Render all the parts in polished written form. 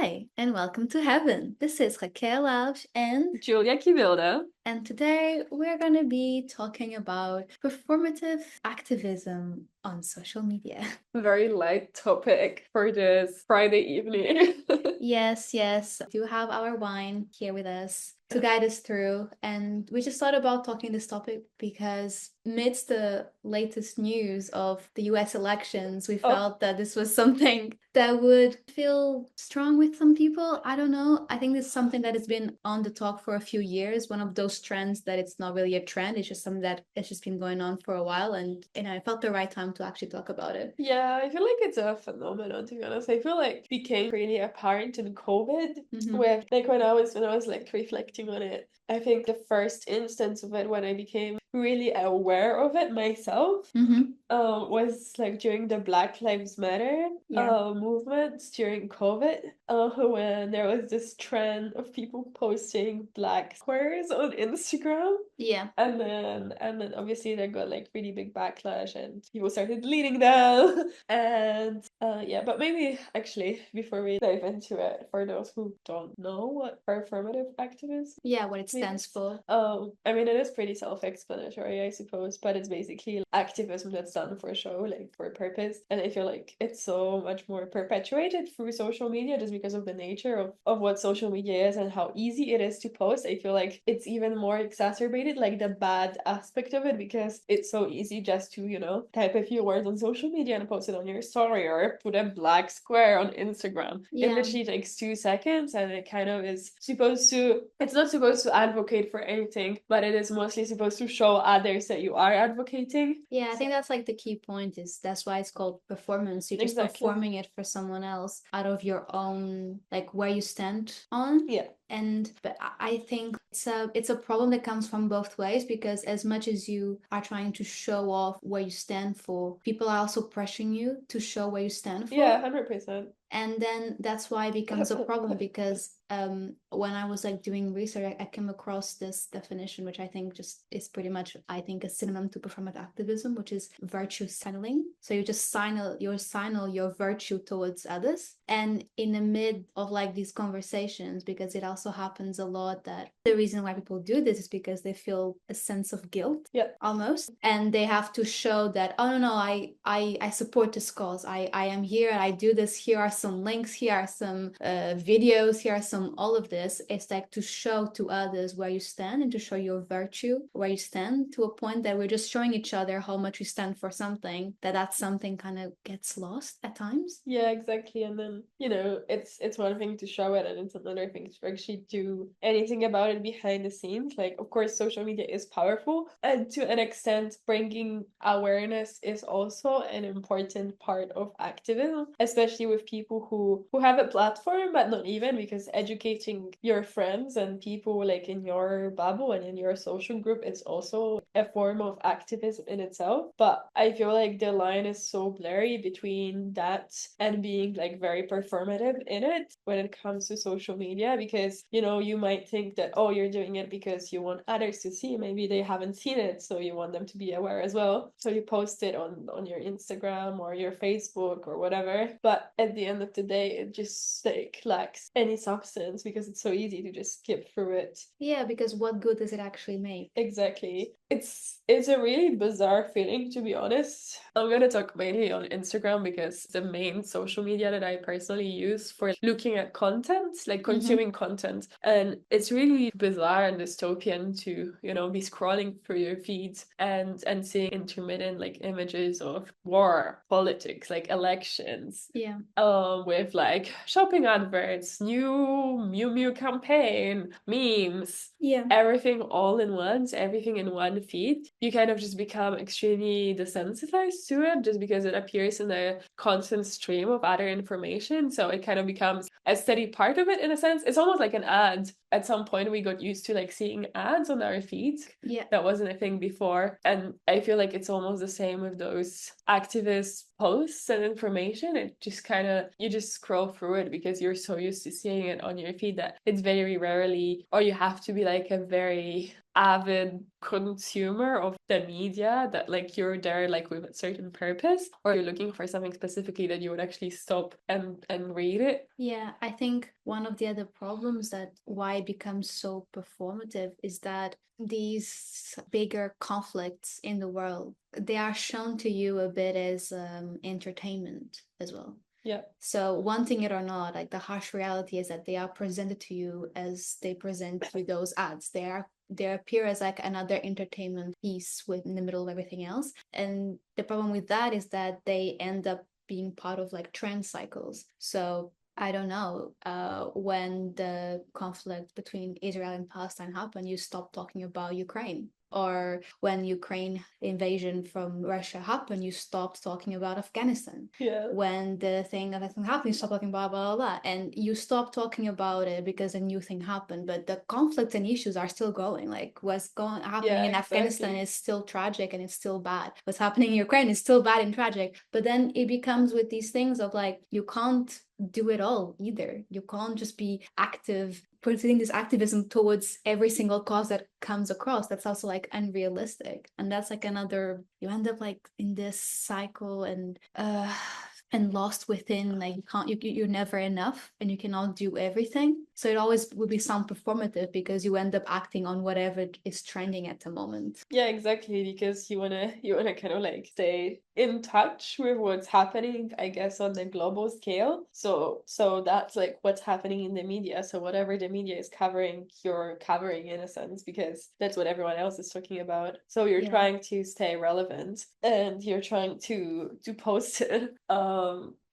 Hi, and welcome to Heaven. This is Raquel Alves, Julia Kivilda. and today we're going to be talking about performative activism on social media. Very light topic for this Friday evening. Yes, we do have our wine here with us to guide us through, and we just thought about talking this topic because amidst the latest news of the US elections, we Oh, felt that this was something that would feel strong with some people. I don't know. I think this is something that has been on the talk for a few years. One of those trends that it's not really a trend, it's just something that it's just been going on for a while, and I felt the right time to actually talk about it. yeah, I feel like it's a phenomenon, to be honest. I feel like it became really apparent in COVID with like when I was like reflecting on it. I think the first instance of it when I became really aware of it myself Mm-hmm. was like during the Black Lives Matter Yeah. movements during COVID, when there was this trend of people posting black squares on Instagram. Yeah. And then obviously they got like really big backlash and people started deleting them. And yeah, but maybe actually before we dive into it, for those who don't know what performative activism Yeah, what it stands means, for. I mean it is pretty self-explanatory, I suppose, but it's basically activism that's done for show, like for purpose. And I feel like it's so much more perpetuated through social media just because of the nature of what social media is and how easy it is to post. I feel like it's even more exacerbated, like the bad aspect of it, because it's so easy just to, type a few words on social media and post it on your story or put a black square on Instagram. It Yeah. literally takes 2 seconds and it kind of is supposed to, it's not supposed to advocate for anything, but it is mostly supposed to show others that you are advocating. Yeah, I think that's like the key point is that's why it's called performance. You're just Exactly. performing it for someone else out of your own, like where you stand on. Yeah. But I think it's a problem that comes from both ways because as much as you are trying to show off where you stand for, people are also pressuring you to show where you stand for. Yeah, 100%. And then that's why it becomes a problem because when I was like doing research, I came across this definition, which I think just is pretty much, I think, a synonym to performative activism, which is virtue signaling. So you just signal your virtue towards others. And in the mid of like these conversations, because it also happens a lot that the reason why people do this is because they feel a sense of guilt. Yeah. Almost, and they have to show that, oh no, I support this cause. I am here, I do this. Here are some links, here are some videos, here are some all of this. It's like to show to others where you stand and to show your virtue where you stand, to a point that we're just showing each other how much we stand for something, that something kind of gets lost at times. Yeah, exactly. And then, it's one thing to show it and it's another thing to actually do anything about it behind the scenes. Like, of course, social media is powerful, and to an extent, bringing awareness is also an important part of activism, especially with people who have a platform, but not even, because educating your friends and people like in your bubble and in your social group is also a form of activism in itself. But I feel like the line is so blurry between that and being like very performative in it when it comes to social media, because you might think that, oh, you're doing it because you want others to see, maybe they haven't seen it, so you want them to be aware as well, so you post it on your Instagram or your Facebook or whatever. But at the end of the day, it just like lacks any substance because it's so easy to just skip through it. Yeah, because what good does it actually make? Exactly. It's a really bizarre feeling, to be honest. I'm gonna talk mainly on Instagram because the main social media that I personally use for looking at content, like consuming content. And it's really bizarre and dystopian to, be scrolling through your feeds and seeing intermittent like images of war, politics, like elections. Yeah. With like shopping adverts, new Miu Miu campaign, memes, Yeah. everything all in once, everything in one feed. You kind of just become extremely desensitized to it just because it appears in a constant stream of other information. So it kind of becomes a steady part of it in a sense. It's almost like an ad. At some point, we got used to like seeing ads on our feeds. Yeah. That wasn't a thing before. And I feel like it's almost the same with those activist posts and information. It just kind of, you just scroll through it because you're so used to seeing it on your feed that it's very rarely, or you have to be like a very avid consumer of the media, that like you're there like with a certain purpose, or you're looking for something specifically that you would actually stop and read it? Yeah, I think one of the other problems that why it becomes so performative is that these bigger conflicts in the world, they are shown to you a bit as entertainment as well. Yeah. So wanting it or not, like the harsh reality is that they are presented to you as they present you those ads. They appear as like another entertainment piece within the middle of everything else. And the problem with that is that they end up being part of like trend cycles. So I don't know, when the conflict between Israel and Palestine happened, you stopped talking about Ukraine. Or when Ukraine invasion from Russia happened, you stopped talking about Afghanistan. Yeah. When the thing that happened, you stop talking about blah, blah, blah. And you stop talking about it because a new thing happened. But the conflicts and issues are still going. Like what's happening in Afghanistan is still tragic and it's still bad. What's happening in Ukraine is still bad and tragic. But then it becomes with these things of like, you can't do it all either. You can't just be active, putting this activism towards every single cause that comes across. That's also like unrealistic. And that's like another, you end up like in this cycle and lost within, like you can't, you're never enough and you cannot do everything. So it always will be some performative because you end up acting on whatever is trending at the moment. Yeah, exactly, because you wanna kind of like stay in touch with what's happening, I guess, on the global scale. So that's like what's happening in the media. So whatever the media is covering, you're covering in a sense, because that's what everyone else is talking about. So you're trying to stay relevant and you're trying to post it.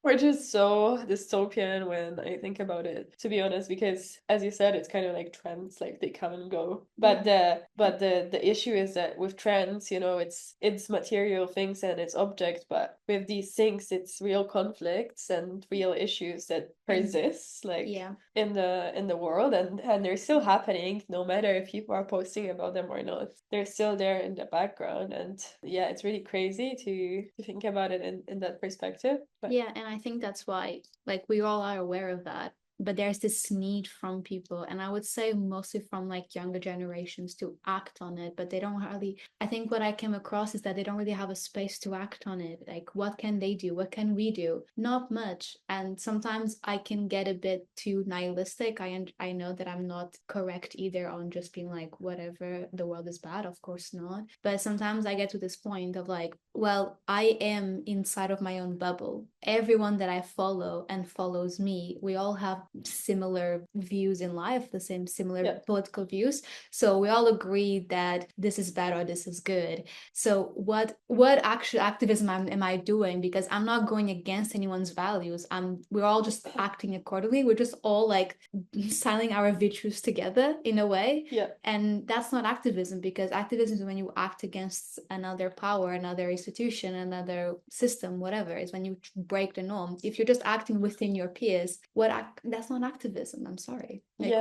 Which is so dystopian when I think about it, to be honest, because as you said, it's kind of like trends, like they come and go. But the issue is that with trends, it's material things and it's objects, but with these things, it's real conflicts and real issues that persist, like in the world, and they're still happening, no matter if people are posting about them or not. They're still there in the background, and yeah, it's really crazy to think about it in that perspective. But yeah, and I think that's why, like, we all are aware of that, but there's this need from people, and I would say mostly from like younger generations, to act on it, but they don't really, I think what I came across is that they don't really have a space to act on it. Like, what can they do? What can we do? Not much. And sometimes I can get a bit too nihilistic. I know that I'm not correct either on just being like, whatever, the world is bad, of course not. But sometimes I get to this point of like, well, I am inside of my own bubble. Everyone that I follow and follows me, we all have similar views in life, the same similar political views. So we all agree that this is bad or this is good. So what actual activism am I doing? Because I'm not going against anyone's values. We're all just acting accordingly. We're just all like selling our virtues together in a way. yeah. And that's not activism, because activism is when you act against another power, another institution, another system, whatever. Is when you break the norm. If you're just acting within your peers, that's not activism. I'm sorry. Like,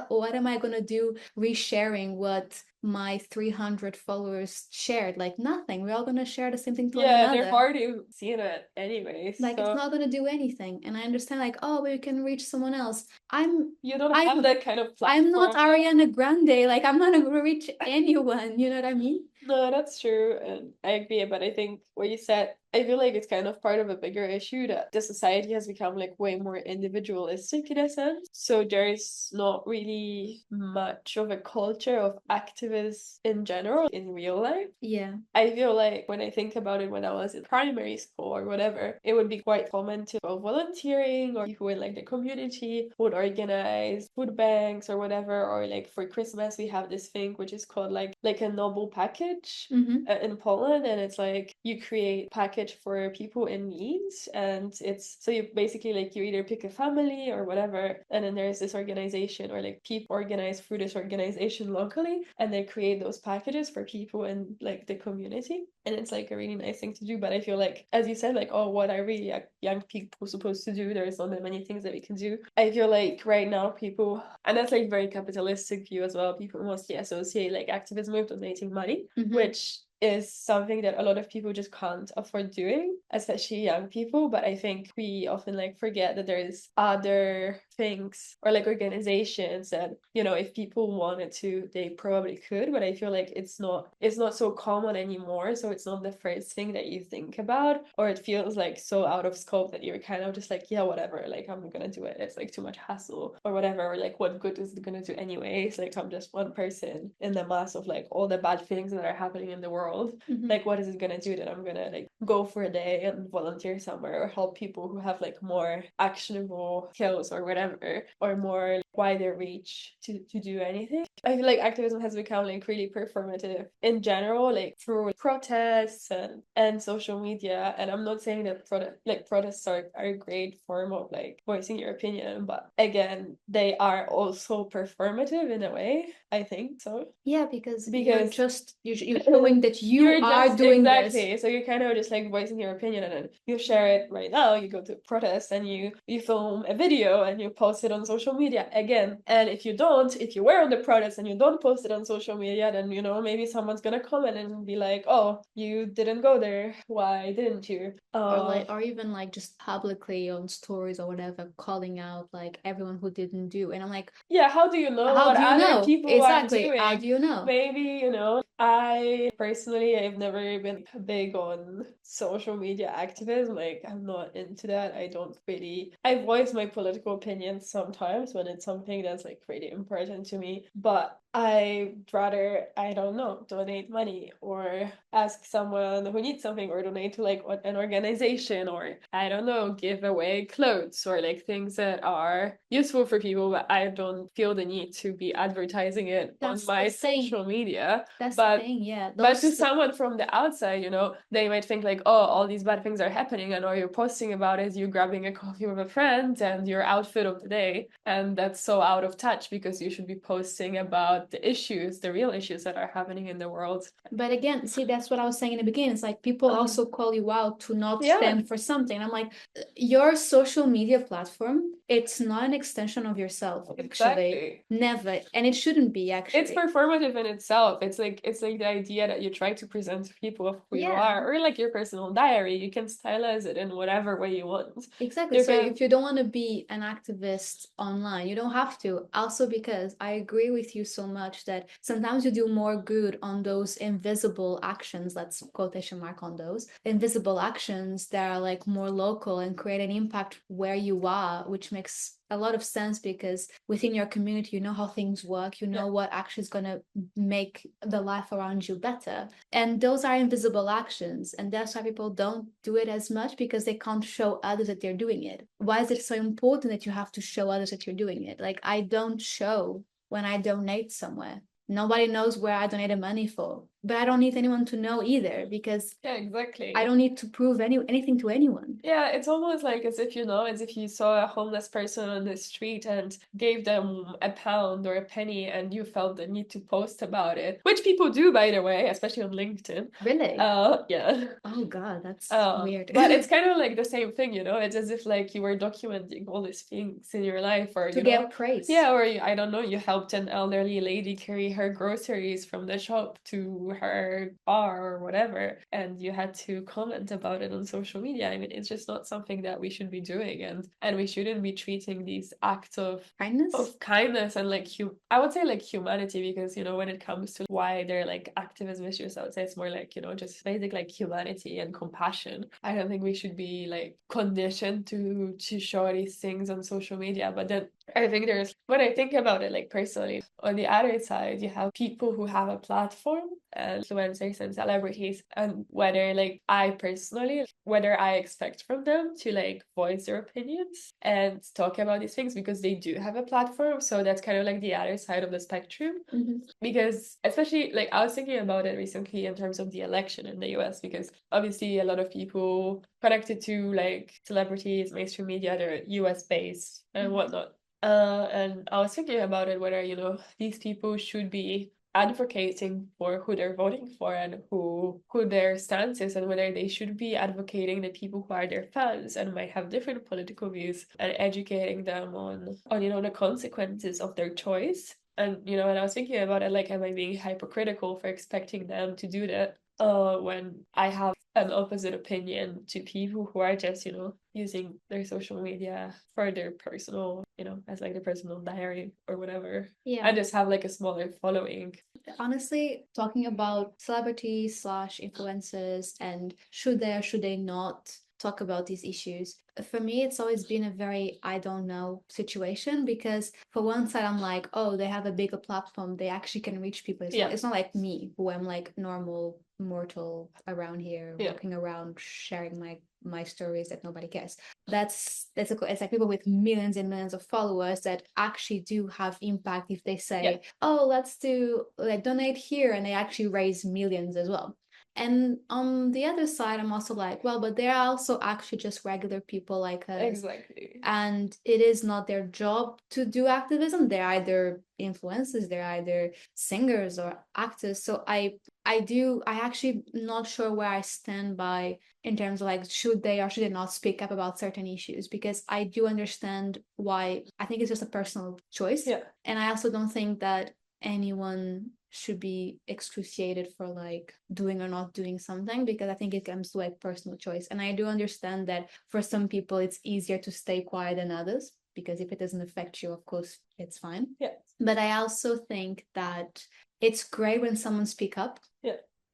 what am I gonna do resharing what my 300 followers shared? Like, nothing. We're all gonna share the same thing to one another. They're already seeing it anyway. Like, it's not gonna do anything. And I understand, like, oh, we can reach someone else. You don't have that kind of platform. I'm not Ariana Grande. Like, I'm not gonna reach anyone. You know what I mean? No, that's true, and I agree. But I think what you said, I feel like it's kind of part of a bigger issue that the society has become like way more individualistic in a sense. So there is not really much of a culture of activists in general in real life. Yeah. I feel like when I think about it, when I was in primary school or whatever, it would be quite common to go volunteering, or people in like the community would organize food banks or whatever, or like for Christmas we have this thing which is called like a noble package in Poland, and it's like you create package for people in needs, and it's so you basically like you either pick a family or whatever, and then there's this organization or like people organize through this organization locally, and they create those packages for people in like the community, and it's like a really nice thing to do. But I feel like, as you said, like, oh, what are really young people supposed to do? There's not that many things that we can do. I feel like right now people, and that's like very capitalistic view as well, people mostly associate like activism with donating money, which is something that a lot of people just can't afford doing, especially young people. But I think we often like forget that there's other things or like organizations that, you know, if people wanted to, they probably could. But I feel like it's not so common anymore. So it's not the first thing that you think about, or it feels like so out of scope that you're kind of just like, yeah, whatever, like I'm gonna do it. It's like too much hassle or whatever, or like what good is it gonna do anyways? Like I'm just one person in the mass of like all the bad things that are happening in the world. Like what is it gonna do that I'm gonna like go for a day and volunteer somewhere or help people who have like more actionable skills or whatever, or more wider reach to do anything. I feel like activism has become like really performative in general, like through protests and social media. And I'm not saying that protests are a great form of like voicing your opinion, but again, they are also performative in a way, I think so. Yeah, because Because you're showing that you you're are just doing this. exactly, so you're kind of just like voicing your opinion, and then you share it right now. You go to a protest and you film a video and you post it on social media again. And if you were on the protest and you don't post it on social media, then you know maybe someone's gonna comment and be like, oh, you didn't go there, why didn't you? Or even like just publicly on stories or whatever, calling out like everyone who didn't do. And I'm like, yeah, how do you know how what do you other know? people are Exactly. How doing? do you know? Maybe, you know, I personally, I've never been big on social media activism. Like, I'm not into that. I voice my political opinions sometimes when it's something that's like really important to me. But I'd rather, I don't know, donate money or ask someone who needs something, or donate to like an organization, or I don't know, give away clothes or like things that are useful for people. But I don't feel the need to be advertising it on my social media. That's the But thing, yeah. but to someone from the outside, you know, they might think like, oh, all these bad things are happening, and all you're posting about is you grabbing a coffee with a friend and your outfit of the day. And that's so out of touch, because you should be posting about the real issues that are happening in the world. But again, see, that's what I was saying in the beginning. It's like people also call you out to not stand for something. I'm like, your social media platform, it's not an extension of yourself, actually. Exactly. Never. And it shouldn't be, actually. It's performative in itself. It's like the idea that you try to present to people of who you are, or like your personal diary. You can stylize it in whatever way you want. Exactly. So if you don't want to be an activist online, you don't have to. Also, because I agree with you so much that sometimes you do more good on those invisible actions, let's quotation mark on those invisible actions that are like more local and create an impact where you are, which makes a lot of sense, because within your community, you know how things work, you know what actually is going to make the life around you better. And those are invisible actions. And that's why people don't do it as much, because they can't show others that they're doing it. Why is it so important that you have to show others that you're doing it? Like, I don't show when I donate somewhere. Nobody knows where I donated money for, but I don't need anyone to know either, because exactly. I don't need to prove anything to anyone. Yeah, it's almost like as if, you know, as if you saw a homeless person on the street and gave them a pound or a penny, and you felt the need to post about it, which people do, by the way, especially on LinkedIn. Really? Yeah. Oh God, that's weird. But it's kind of like the same thing, you know. It's as if like you were documenting all these things in your life, or to get praise. Yeah, or I don't know, you helped an elderly lady carry her groceries from the shop to her bar or whatever, and you had to comment about it on social media. I mean, it's just not something that we should be doing, and we shouldn't be treating these acts of kindness and like I would say like humanity, because you know, when it comes to why they're like activism issues, I would say it's more like, you know, just basic like humanity and compassion. I don't think we should be like conditioned to show these things on social media. But then I think when I think about it, like personally, on the other side, you have people who have a platform, and influencers and celebrities, and whether I expect from them to like voice their opinions and talk about these things because they do have a platform. So that's kind of like the other side of the spectrum. Because especially like I was thinking about it recently in terms of the election in the US, because obviously a lot of people connected to like celebrities, mainstream media, they're US based and whatnot. And I was thinking about it, whether, you know, these people should be advocating for who they're voting for and who their stance is, and whether they should be advocating the people who are their fans and might have different political views, and educating them on you know, the consequences of their choice. And you know, and I was thinking about it, like, am I being hypocritical for expecting them to do that when I have an opposite opinion to people who are just, using their social media for their personal, as like their personal diary or whatever. Yeah. I just have like a smaller following. Honestly, talking about celebrities slash influencers and should they or should they not talk about these issues, for me it's always been a very I don't know situation, because for one side I'm like, oh, they have a bigger platform, they actually can reach people. It's not like me, who I'm like normal mortal around here, walking around sharing my stories that nobody cares. It's like people with millions and millions of followers that actually do have impact if they say, oh, let's do like donate here, and they actually raise millions as well. And on the other side, I'm also like, well, but they're also actually just regular people like us. Exactly. And it is not their job to do activism. They're either influencers, they're either singers or actors. So I actually not sure where I stand by in terms of like, should they or should they not speak up about certain issues, because I do understand why. I think it's just a personal choice. Yeah. And I also don't think that anyone should be excruciated for like doing or not doing something, because I think it comes to like personal choice. And I do understand that for some people it's easier to stay quiet than others, because if it doesn't affect you, of course it's fine. Yeah. But I also think that it's great when someone speak up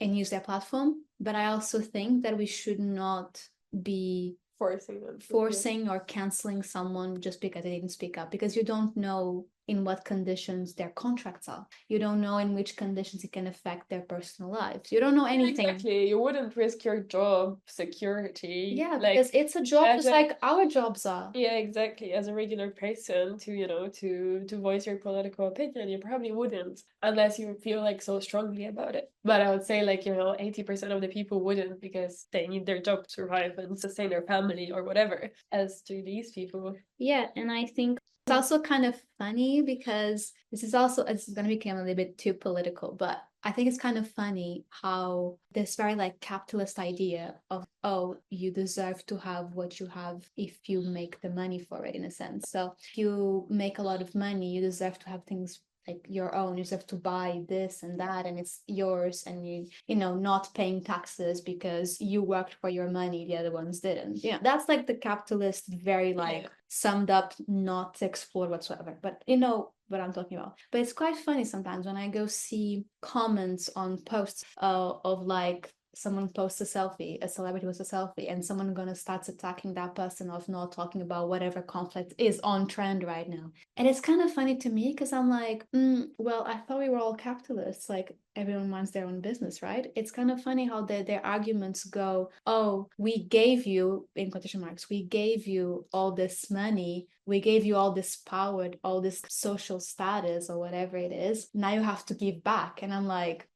and use their platform, but I also think that we should not be forcing or canceling someone just because they didn't speak up, because you don't know in what conditions their contracts are. You don't know in which conditions it can affect their personal lives. You don't know anything. Exactly. You wouldn't risk your job security. Yeah, because it's a job just like our jobs are. Yeah, exactly. As a regular person to voice your political opinion, you probably wouldn't unless you feel like so strongly about it. But I would say like, 80% of the people wouldn't, because they need their job to survive and sustain their family or whatever, as do these people. Yeah, and I think it's also kind of funny, because it's going to become a little bit too political, but I think it's kind of funny how this very like capitalist idea of, oh, you deserve to have what you have if you make the money for it, in a sense. So if you make a lot of money, you deserve to have things like your own. You have to buy this and that, and it's yours, and not paying taxes because you worked for your money, the other ones didn't. Yeah, that's like the capitalist, very like summed up, not explored whatsoever, but you know what I'm talking about. But it's quite funny sometimes when I go see comments on posts of like someone posts a selfie, a celebrity posts a selfie, and someone gonna starts attacking that person of not talking about whatever conflict is on trend right now. And it's kind of funny to me, because I'm like, well, I thought we were all capitalists. Like, everyone minds their own business, right? It's kind of funny how their arguments go, oh, we gave you, in quotation marks, we gave you all this money, we gave you all this power, all this social status or whatever it is, now you have to give back. And I'm like,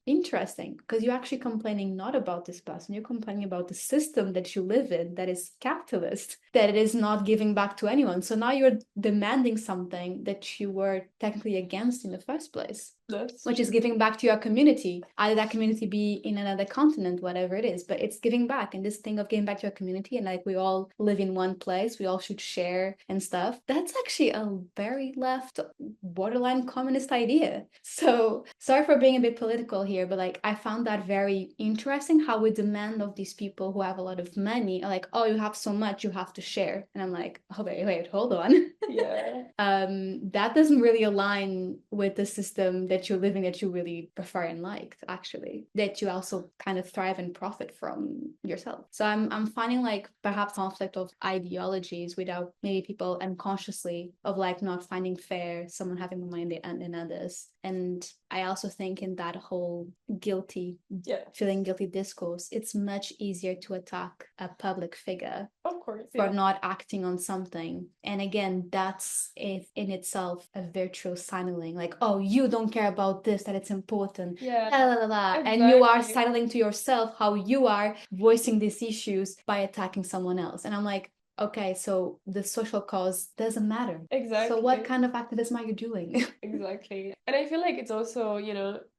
interesting, because you're actually complaining not about this person, you're complaining about the system that you live in that is capitalist, that it is not giving back to anyone. So now you're demanding something that you were technically against in the first place. Which is giving back to your community, either that community be in another continent, whatever it is, but it's giving back. And this thing of giving back to your community, and like we all live in one place, we all should share and stuff, that's actually a very left, borderline communist idea. So sorry for being a bit political here, but like I found that very interesting, how we demand of these people who have a lot of money, like, oh, you have so much, you have to share. And I'm like, oh, wait, hold on. Yeah. That doesn't really align with the system that you're living, that you really prefer and like, actually, that you also kind of thrive and profit from yourself. So I'm finding like perhaps conflict of ideologies without maybe people unconsciously of like not finding fair someone having more money than others. And I also think in that whole feeling guilty discourse, it's much easier to attack a public figure, of course, for not acting on something. And again, that's in itself a virtual signaling, like, oh, you don't care about this, that it's important, Exactly. And you are signaling to yourself how you are voicing these issues by attacking someone else. And I'm like, okay, so the social cause doesn't matter. Exactly. So what kind of activism are you doing? Exactly. And I feel like it's also,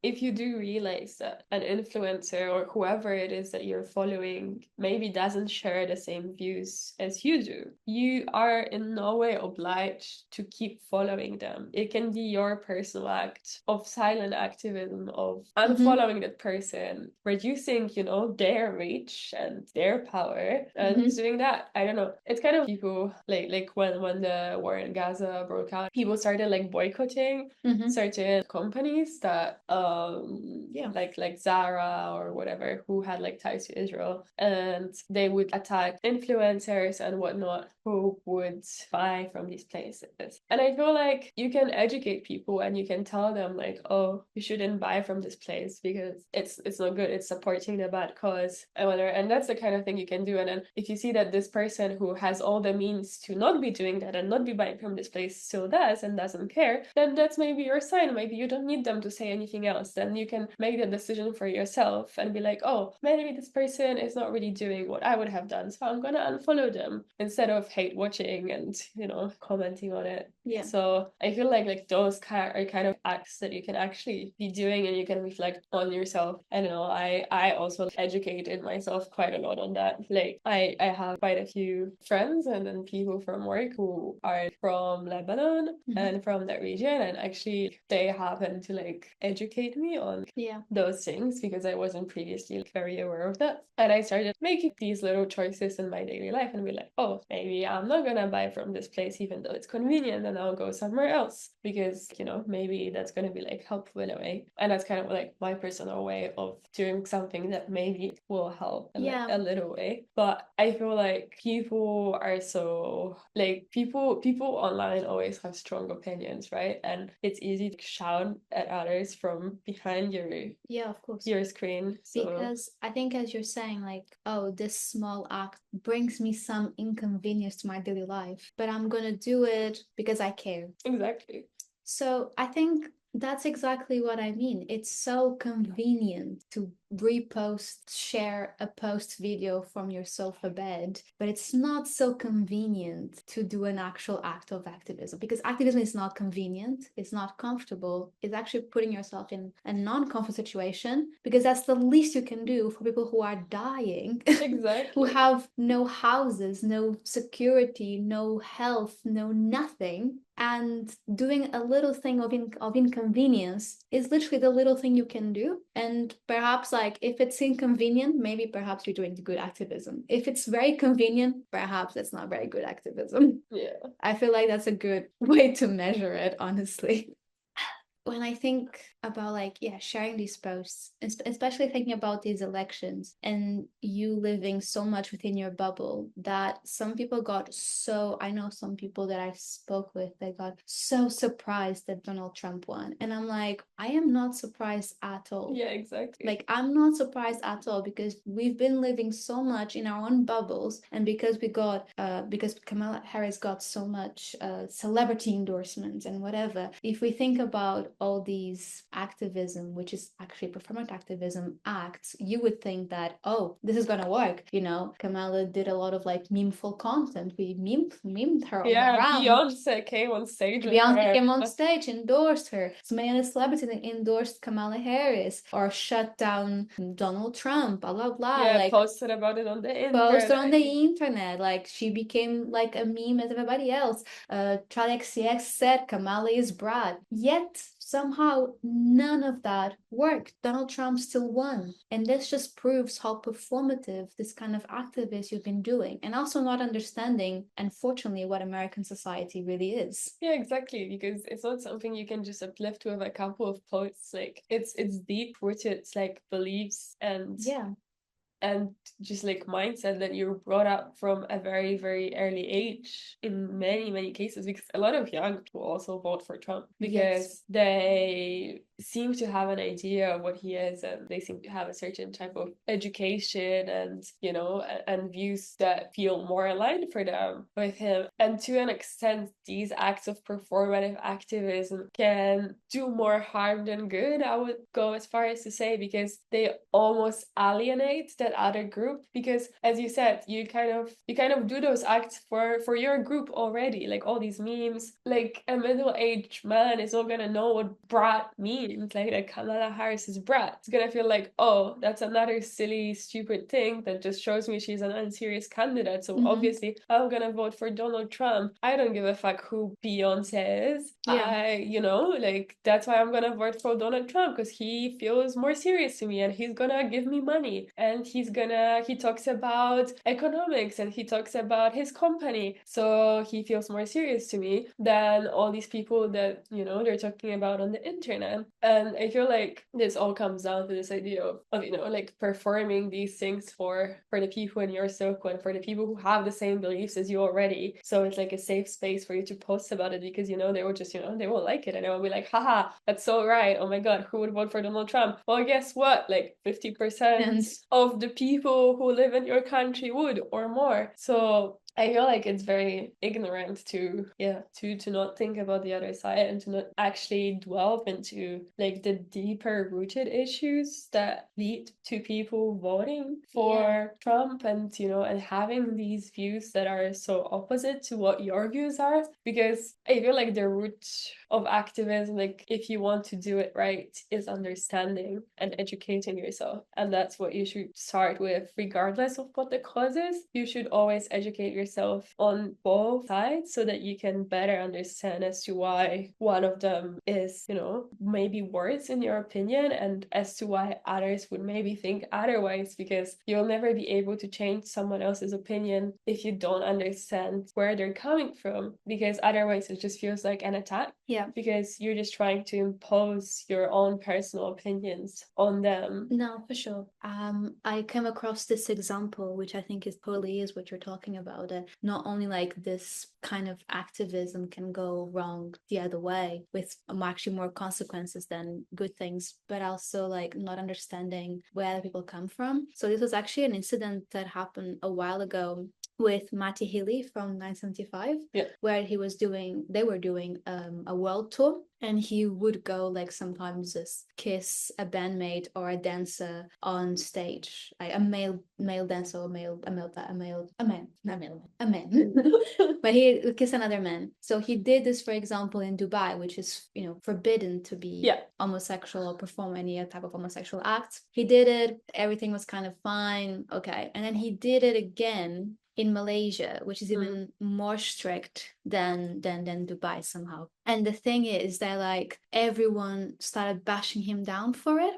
if you do realize that an influencer or whoever it is that you're following maybe doesn't share the same views as you do, you are in no way obliged to keep following them. It can be your personal act of silent activism, of unfollowing that person, reducing, their reach and their power, and just doing that. I don't know. It's kind of people like when the war in Gaza broke out, people started like boycotting certain companies that like Zara or whatever, who had like ties to Israel, and they would attack influencers and whatnot who would buy from these places. And I feel like you can educate people and you can tell them like, oh, you shouldn't buy from this place because it's not good, it's supporting the bad cause and whatever. And that's the kind of thing you can do. And then if you see that this person who has all the means to not be doing that and not be buying from this place still does and doesn't care, then that's maybe your sign. Maybe you don't need them to say anything else. Then you can make the decision for yourself and be like, oh, maybe this person is not really doing what I would have done, so I'm gonna unfollow them, instead of hate watching and commenting on it. Yeah. So I feel like those are kind of acts that you can actually be doing, and you can reflect on yourself. I don't know, I also educated myself quite a lot on that. Like I have quite a few friends and then people from work who are from Lebanon and from that region, and actually they happen to like educate me on those things because I wasn't previously very aware of that. And I started making these little choices in my daily life and be like, oh, maybe I'm not gonna buy from this place even though it's convenient, and I'll go somewhere else because maybe that's gonna be like helpful in a way. And that's kind of like my personal way of doing something that maybe will help in like a little way. But I feel like people are so like people online always have strong opinions, right? And it's easy to shout at others from behind your of course, your screen. So because I think, as you're saying, like, oh, this small act brings me some inconvenience to my daily life, but I'm gonna do it because I care. Exactly. So I think that's exactly what I mean. It's so convenient to share a post video from your sofa bed, but it's not so convenient to do an actual act of activism, because activism is not convenient, it's not comfortable, it's actually putting yourself in a non-comfort situation, because that's the least you can do for people who are dying. Exactly. Who have no houses, no security, no health, no nothing. And doing a little thing of inconvenience is literally the little thing you can do. And perhaps, like, if it's inconvenient, maybe perhaps you're doing good activism. If it's very convenient, perhaps it's not very good activism. Yeah. I feel like that's a good way to measure it, honestly. When I think about sharing these posts, especially thinking about these elections and you living so much within your bubble, that some people I know some people that I spoke with, they got so surprised that Donald Trump won. And I'm like, I am not surprised at all. Yeah, exactly. Like, I'm not surprised at all, because we've been living so much in our own bubbles, and because because Kamala Harris got so much celebrity endorsements and whatever. If we think about all these activism, which is actually performance activism acts, you would think that, oh, this is gonna work. Kamala did a lot of like memeful content. We memed her around. Beyonce came on stage. Beyonce came on stage, endorsed her. So many other celebrities endorsed Kamala Harris or shut down Donald Trump, blah blah blah. Yeah, posted about it on the internet. Posted on the internet. Like, she became like a meme as everybody else. Charlie XCX said Kamala is Brad. Yet somehow none of that worked. Donald Trump still won. And this just proves how performative this kind of activist you've been doing, and also not understanding, unfortunately, what American society really is. Yeah, exactly, because it's not something you can just uplift with a couple of posts. Like, it's deep rooted like beliefs and just like mindset that you're brought up from a very, very early age in many, many cases, because a lot of young people also vote for Trump because they seem to have an idea of what he is, and they seem to have a certain type of education and and views that feel more aligned for them with him. And to an extent, these acts of performative activism can do more harm than good, I would go as far as to say, because they almost alienate that that other group, because as you said, you kind of do those acts for your group already, like all these memes, like a middle-aged man is not gonna know what brat means, like Kamala Harris is brat. It's gonna feel like, oh, that's another silly stupid thing that just shows me she's an unserious candidate, so obviously I'm gonna vote for Donald Trump. I don't give a fuck who Beyonce is. Like that's why I'm gonna vote for Donald Trump, because he feels more serious to me and he's gonna give me money and he talks about economics and he talks about his company, so he feels more serious to me than all these people that they're talking about on the internet. And I feel like this all comes down to this idea of like performing these things for the people in your circle and for the people who have the same beliefs as you already, so it's like a safe space for you to post about it, because they will just they will like it and they will be like, haha, that's so right, oh my god, who would vote for Donald Trump? Well, guess what, like 50% of the people who live in your country would, or more. So I feel like it's very ignorant to not think about the other side and to not actually delve into like the deeper rooted issues that lead to people voting for Trump, and and having these views that are so opposite to what your views are. Because I feel like the root of activism, like if you want to do it right, is understanding and educating yourself, and that's what you should start with, regardless of what the cause is. You should always educate yourself on both sides so that you can better understand as to why one of them is maybe worse in your opinion, and as to why others would maybe think otherwise, because you'll never be able to change someone else's opinion if you don't understand where they're coming from, because otherwise it just feels like an attack. Because you're just trying to impose your own personal opinions on them. No, for sure. I came across this example, which I think is totally is what you're talking about. Not only like this kind of activism can go wrong the other way with actually more consequences than good things, but also like not understanding where other people come from. So this was actually an incident that happened a while ago with Matty Healy from 975, where they were doing a world tour, and he would go like sometimes just kiss a bandmate or a dancer on stage, like a male dancer, or a man but he would kiss another man. So he did this, for example, in Dubai, which is forbidden to be homosexual or perform any type of homosexual act. He did it, everything was kind of fine, okay, and then he did it again in Malaysia, which is even more strict than Dubai somehow. And the thing is that like everyone started bashing him down for it.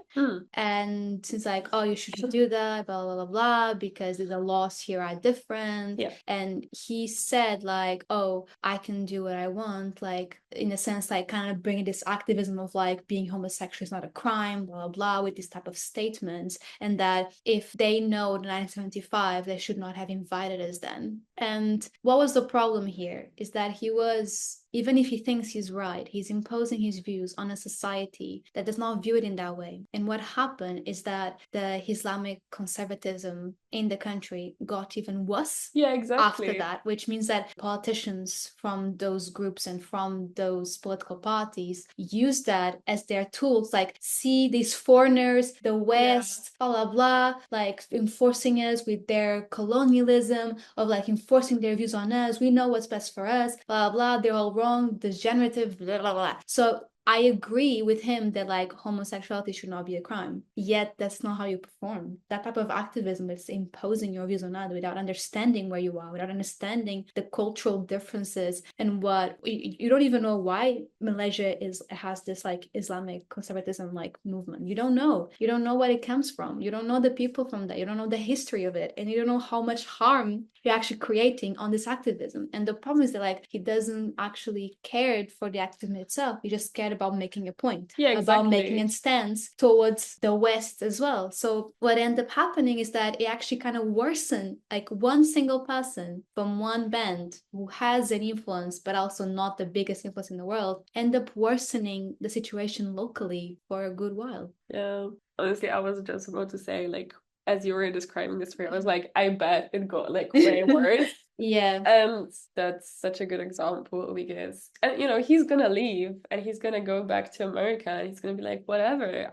And it's like, oh, you shouldn't do that, blah, blah, blah, blah, because the laws here are different. And he said like, oh, I can do what I want, like in a sense, like kind of bringing this activism of like being homosexual is not a crime, blah, blah, blah, with this type of statements. And that if they know the 1975, they should not have invited us then. And what was the problem here is that he was, even if he thinks he's right, he's imposing his views on a society that does not view it in that way. And what happened is that the Islamic conservatism in the country got even worse after that, which means that politicians from those groups and from those political parties use that as their tools, like, see these foreigners, the West, blah, blah, blah, like enforcing us with their colonialism, of like enforcing their views on us. We know what's best for us, blah, blah, they're all wrong, degenerative, blah, blah, blah. So I agree with him that like homosexuality should not be a crime. Yet that's not how you perform. That type of activism is imposing your views on others without understanding where you are, without understanding the cultural differences and what you don't even know why Malaysia has this like Islamic conservatism like movement. You don't know. You don't know where it comes from. You don't know the people from that. You don't know the history of it, and you don't know how much harm you're actually creating on this activism. And the problem is that like he doesn't actually care for the activism itself. He just cared about making a point, about making a stance towards the West as well. So what ended up happening is that it actually kind of worsened, like one single person from one band who has an influence but also not the biggest influence in the world, end up worsening the situation locally for a good while. Yeah, honestly, I was just about to say, like, as you were describing this for, I was like, I bet it got like way worse. And that's such a good example, because and he's gonna leave and he's gonna go back to America and he's gonna be like, whatever,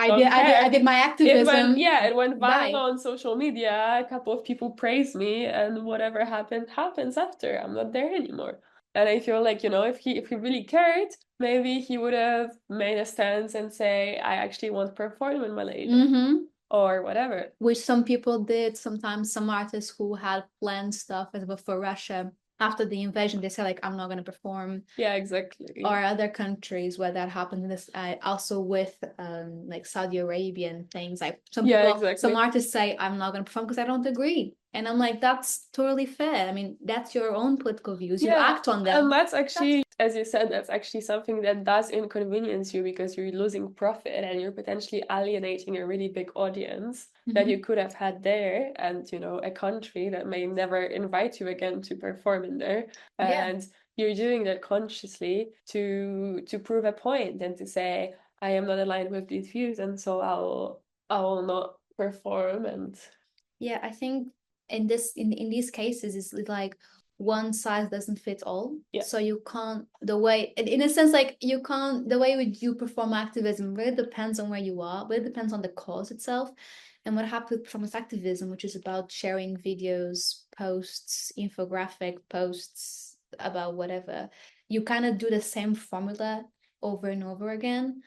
don't care. I did my activism. It went viral Bye. on social media. A couple of people praised me, and whatever happened happens after. I'm not there anymore. And I feel like, if he really cared, maybe he would have made a stance and say, I actually want to perform in Malaysia or whatever. Which some people did. Sometimes some artists who had planned stuff as well for Russia after the invasion, they said like, I'm not going to perform. Yeah, exactly. Or other countries where that happened. This also with like Saudi Arabia and things. Like some people, some artists say, I'm not going to perform because I don't agree. And I'm like, that's totally fair. I mean, that's your own political views. You act on them. And that's actually, as you said, that's actually something that does inconvenience you because you're losing profit and you're potentially alienating a really big audience that you could have had there, and a country that may never invite you again to perform in there. And you're doing that consciously to prove a point and to say, I am not aligned with these views, and so I will not perform. And I think in these cases it's like one size doesn't fit all. So you can't, the way, in a sense, like you can't, the way you perform activism really depends on where you are, but it depends on the cause itself. And what happened with performance activism, which is about sharing videos, posts, infographic posts about whatever, you kind of do the same formula over and over again,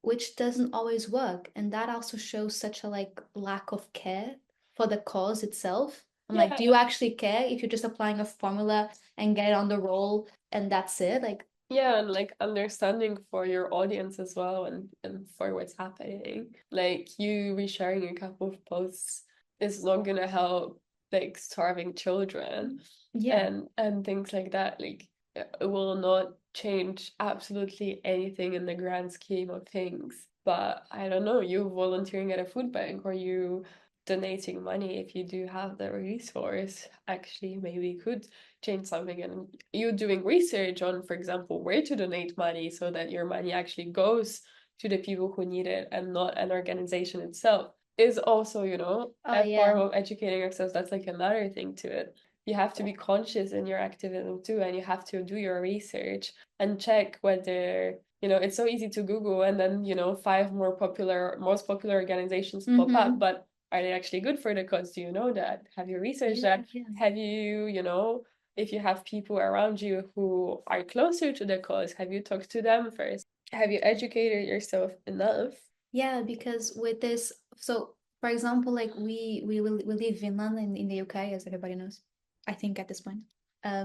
which doesn't always work. And that also shows such a like lack of care for the cause itself. I'm like, do you actually care if you're just applying a formula and get on the roll and that's it? Like, and like understanding for your audience as well, and for what's happening. Like you resharing a couple of posts is not gonna help like starving children and things like that. Like it will not change absolutely anything in the grand scheme of things. But I don't know, you volunteering at a food bank or you donating money, if you do have the resource, actually maybe could change something. And you doing research on, for example, where to donate money so that your money actually goes to the people who need it and not an organization itself is also, a form of educating ourselves. That's like another thing to it. You have to be conscious in your activism too, and you have to do your research and check whether it's so easy to Google and then 5 most popular organizations pop up, but are they actually good for the cause? Do you know that? Have you researched that? Have you, if you have people around you who are closer to the cause, have you talked to them first? Have you educated yourself enough? Yeah, because with this, so for example, like we live in London in the UK, as everybody knows, I think at this point. I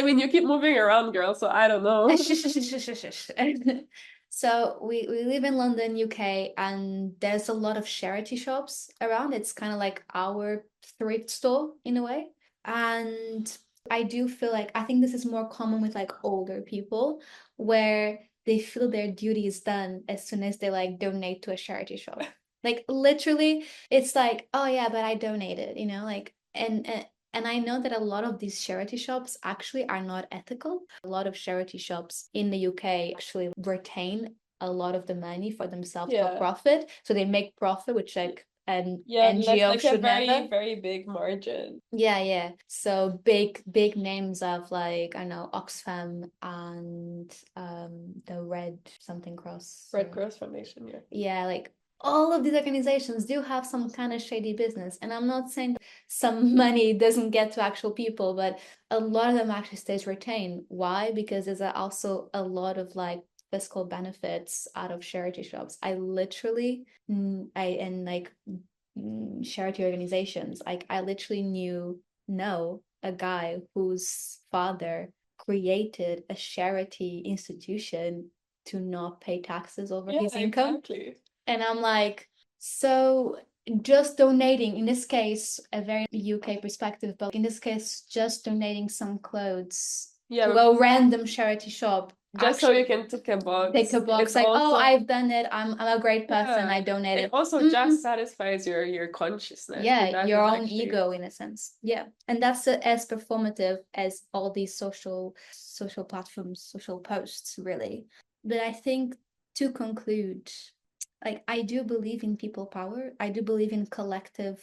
mean, you keep moving around, girl, so I don't know. So we live in London, UK, and there's a lot of charity shops around. It's kind of like our thrift store in a way. And I do feel like I think this is more common with like older people where they feel their duty is done as soon as they like donate to a charity shop. Like literally, it's like, oh yeah, but I donated, like and I know that a lot of these charity shops actually are not ethical. A lot of charity shops in the UK actually retain a lot of the money for themselves for profit. So they make profit, which like an NGO like should a very, never. very big margin. Yeah. So big names of like, I know, Oxfam and the Red something Cross. Red Cross Foundation, Yeah, like all of these organizations do have some kind of shady business. And I'm not saying that some money doesn't get to actual people, but a lot of them actually stays retained. Why? Because there's also a lot of like fiscal benefits out of charity shops. I literally, and like charity organizations, like I literally know a guy whose father created a charity institution to not pay taxes over his income. Exactly. And I'm like, so just donating, in this case, a very UK perspective, but in this case, just donating some clothes to a random charity shop. Just so you can tick a box. It's like, also, oh, I've done it. I'm a great person. I donated. It also just satisfies your consciousness. Yeah, your own ego in a sense. Yeah. And that's as performative as all these social platforms, social posts, really. But I think to conclude, like I do believe in people power. I do believe in collective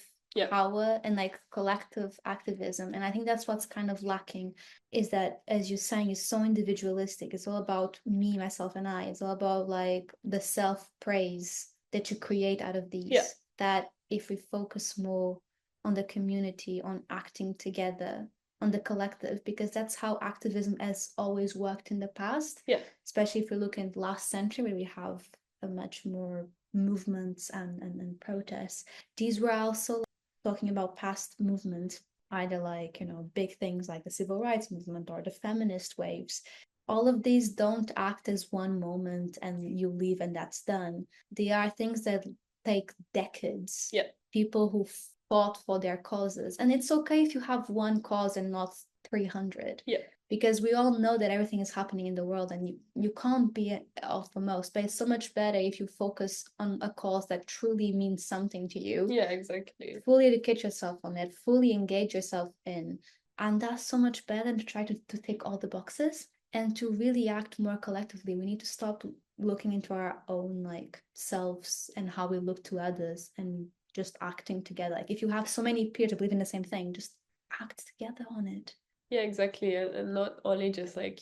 power and like collective activism. And I think that's what's kind of lacking, is that, as you're saying, it's so individualistic. It's all about me, myself, and I. It's all about like the self-praise that you create out of these. That if we focus more on the community, on acting together, on the collective, because that's how activism has always worked in the past. Especially if we look in the last century, where we have a much more movements and protests. These were also talking about past movements, either like, big things like the civil rights movement or the feminist waves. All of these don't act as one moment and you leave and that's done. They are things that take decades. People who fought for their causes. And it's okay if you have one cause and not 300. Because we all know that everything is happening in the world and you can't be off for most, but it's so much better if you focus on a cause that truly means something to you. Exactly. Fully educate yourself on it, fully engage yourself in. And that's so much better than to try to tick all the boxes. And to really act more collectively, we need to stop looking into our own like selves and how we look to others and just acting together. Like if you have so many peers who believe in the same thing, just act together on it. Exactly. And not only just like,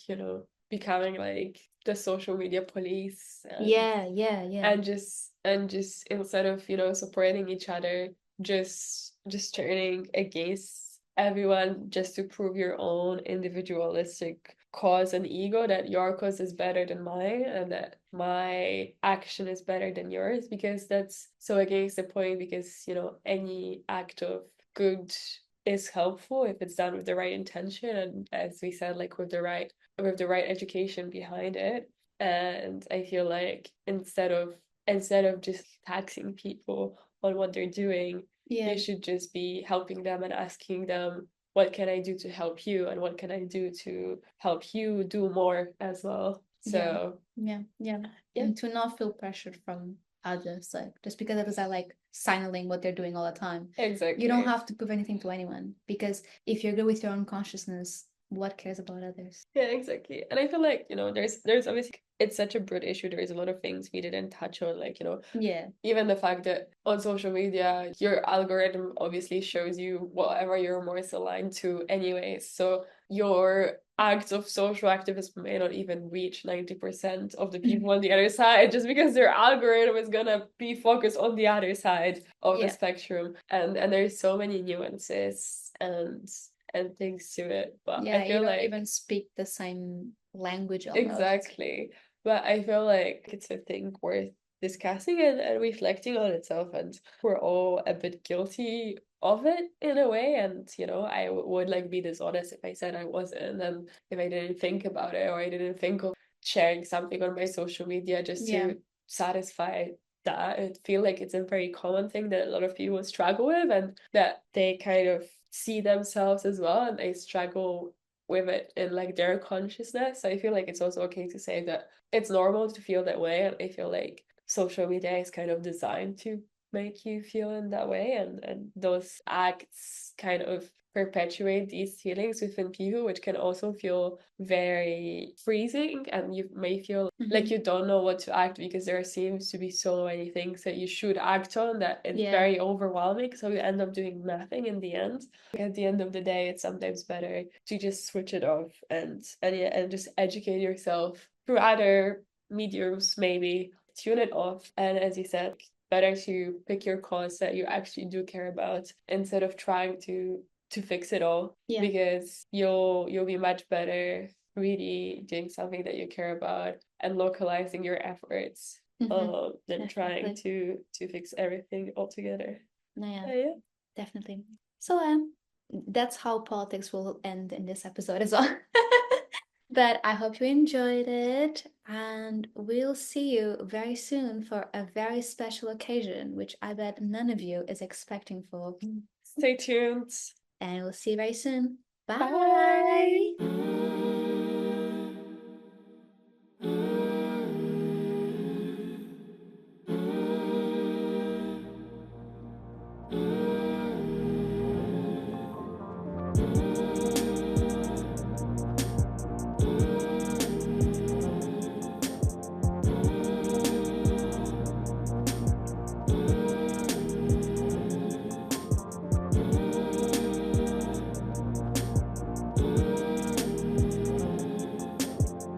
becoming like the social media police. And just instead of, supporting each other, just turning against everyone just to prove your own individualistic cause and ego, that your cause is better than mine and that my action is better than yours, because that's so against the point. Because any act of good is helpful if it's done with the right intention, and as we said, like with the right education behind it. And I feel like instead of just taxing people on what they're doing, you should just be helping them and asking them, what can I do to help you, and what can I do to help you do more as well. So and to not feel pressured from others, like just because others are like signaling what they're doing all the time. Exactly. You don't have to prove anything to anyone, because if you're good with your own consciousness, what cares about others? Exactly. And I feel like, there's obviously, it's such a broad issue. There's a lot of things we didn't touch on, like, even the fact that on social media, your algorithm obviously shows you whatever you're most aligned to anyways. So your acts of social activism may not even reach 90% of the people on the other side, just because their algorithm is gonna be focused on the other side of the spectrum. And there's so many nuances and things to it, but I feel you don't like even speak the same language almost. Exactly. But I feel like it's a thing worth discussing and reflecting on itself, and we're all a bit guilty of it in a way. And I would like be dishonest if I said I wasn't, and if I didn't think about it, or I didn't think of sharing something on my social media just to satisfy that. I feel like it's a very common thing that a lot of people struggle with, and that they kind of see themselves as well, and they struggle with it in like their consciousness. So I feel like it's also okay to say that it's normal to feel that way, and I feel like social media is kind of designed to make you feel in that way, and those acts kind of perpetuate these feelings within people, which can also feel very freezing, and you may feel like you don't know what to act, because there seems to be so many things that you should act on that it's very overwhelming, so you end up doing nothing in the end. At the end of the day, it's sometimes better to just switch it off and just educate yourself through other mediums, maybe tune it off, and as you said, better to pick your cause that you actually do care about, instead of trying to fix it all, because you'll be much better really doing something that you care about and localizing your efforts than trying to fix everything altogether. Definitely. So that's how politics will end in this episode as well. But I hope you enjoyed it, and we'll see you very soon for a very special occasion, which I bet none of you is expecting for. Stay tuned. And we'll see you very soon. Bye. Bye.